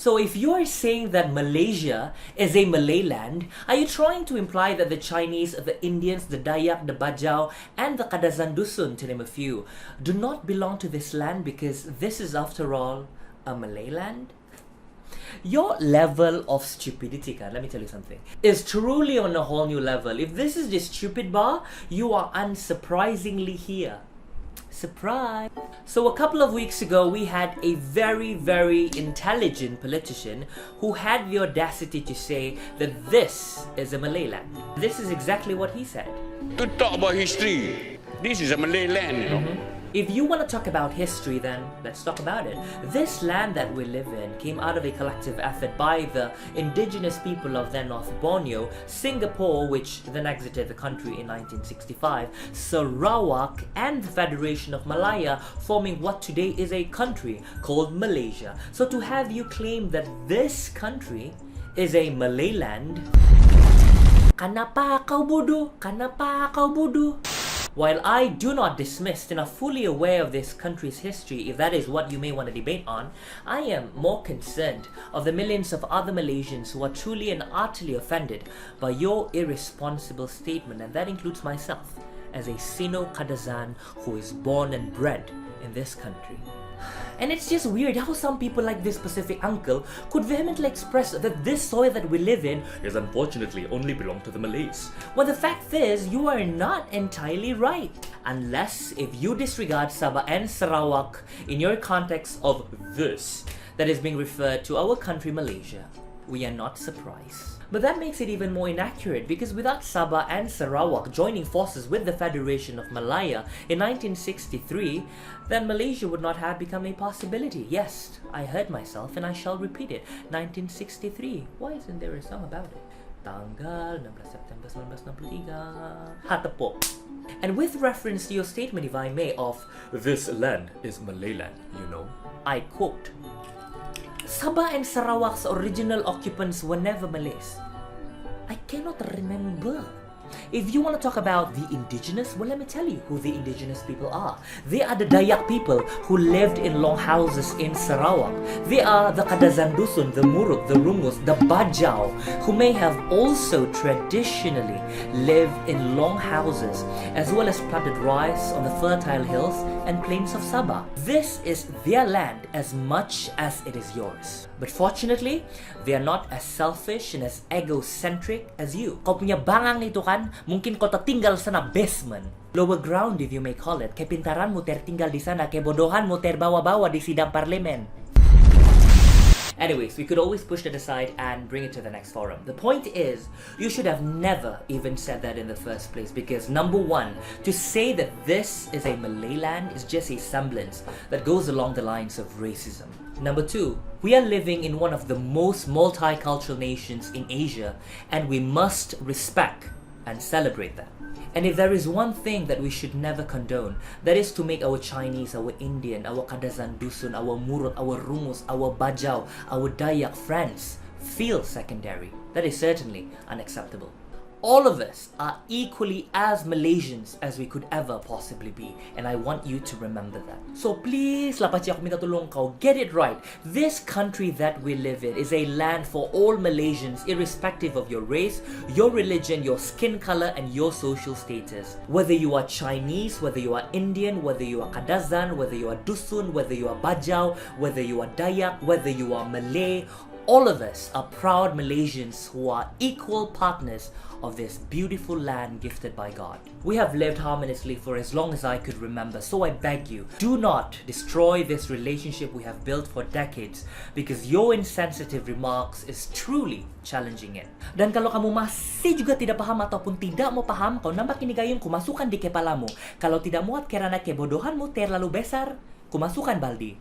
So if you are saying that Malaysia is a Malay land, are you trying to imply that the Chinese, the Indians, the Dayak, the Bajau, and the Kadazan Dusun, to name a few, do not belong to this land because this is, after all, a Malay land? Your level of stupidity, let me tell you something, is truly on a whole new level. If this is the stupid bar, you are unsurprisingly here. Surprise! So a couple of weeks ago, we had a very, very intelligent politician who had the audacity to say that this is a Malay land. This is exactly what he said. To talk about history, this is a Malay land, you know. If you want to talk about history, then let's talk about it. This land that we live in came out of a collective effort by the indigenous people of then North Borneo, Singapore, which then exited the country in 1965, Sarawak, and the Federation of Malaya, forming what today is a country called Malaysia. So to have you claim that this country is a Malay land, kanapa kau bodoh? Kanapa kau bodoh? While I do not dismiss and are fully aware of this country's history, if that is what you may want to debate on, I am more concerned of the millions of other Malaysians who are truly and utterly offended by your irresponsible statement, and that includes myself, as a Sino-Kadazan who is born and bred in this country. And it's just weird how some people like this specific uncle could vehemently express that this soil that we live in is unfortunately only belong to the Malays. Well, the fact is, you are not entirely right. Unless if you disregard Sabah and Sarawak in your context of this that is being referred to our country Malaysia, we are not surprised. But that makes it even more inaccurate because without Sabah and Sarawak joining forces with the Federation of Malaya in 1963, then Malaysia would not have become a possibility. Yes, I heard myself and I shall repeat it. 1963. Why isn't there a song about it? Tanggal 16 September 1963. Hatapo. And with reference to your statement, if I may, of this land is Malay land, you know, I quote, Sabah and Sarawak's original occupants were never Malays. I cannot remember. If you want to talk about the indigenous, well, let me tell you who the indigenous people are. They are the Dayak people who lived in long houses in Sarawak. They are the Kadazan Dusun, the Murut, the Rungus, the Bajau, who may have also traditionally lived in long houses, as well as planted rice on the fertile hills and plains of Sabah. This is their land as much as it is yours. But fortunately, they are not as selfish and as egocentric as you. Kau punya bangang itu kan, mungkin kau tertinggal sana basement. Lower ground if you may call it. Kaya pintaran mo tertinggal di sana, kaya bodohan mo terbawa-bawa di sidang parlemen. Anyways, we could always push that aside and bring it to the next forum. The point is, you should have never even said that in the first place because number one, to say that this is a Malay land is just a semblance that goes along the lines of racism. Number two, we are living in one of the most multicultural nations in Asia and we must respect and celebrate that. And if there is one thing that we should never condone, that is to make our Chinese, our Indian, our Kadazan Dusun, our Murut, our Rumus, our Bajau, our Dayak friends feel secondary. That is certainly unacceptable. All of us are equally as Malaysians as we could ever possibly be, and I want you to remember that. So please, lapachi ako minta tulong kau, get it right. This country that we live in is a land for all Malaysians, irrespective of your race, your religion, your skin color, and your social status. Whether you are Chinese, whether you are Indian, whether you are Kadazan, whether you are Dusun, whether you are Bajau, whether you are Dayak, whether you are Malay, all of us are proud Malaysians who are equal partners of this beautiful land gifted by God. We have lived harmoniously for as long as I could remember, so I beg you, do not destroy this relationship we have built for decades because your insensitive remarks is truly challenging it. Dan kalau kamu masih juga tidak paham ataupun tidak mau paham, kau nampak ini gayung kumasukan di kepalamu. Kalau tidak muat kerana kebodohanmu terlalu besar, kumasukan baldi.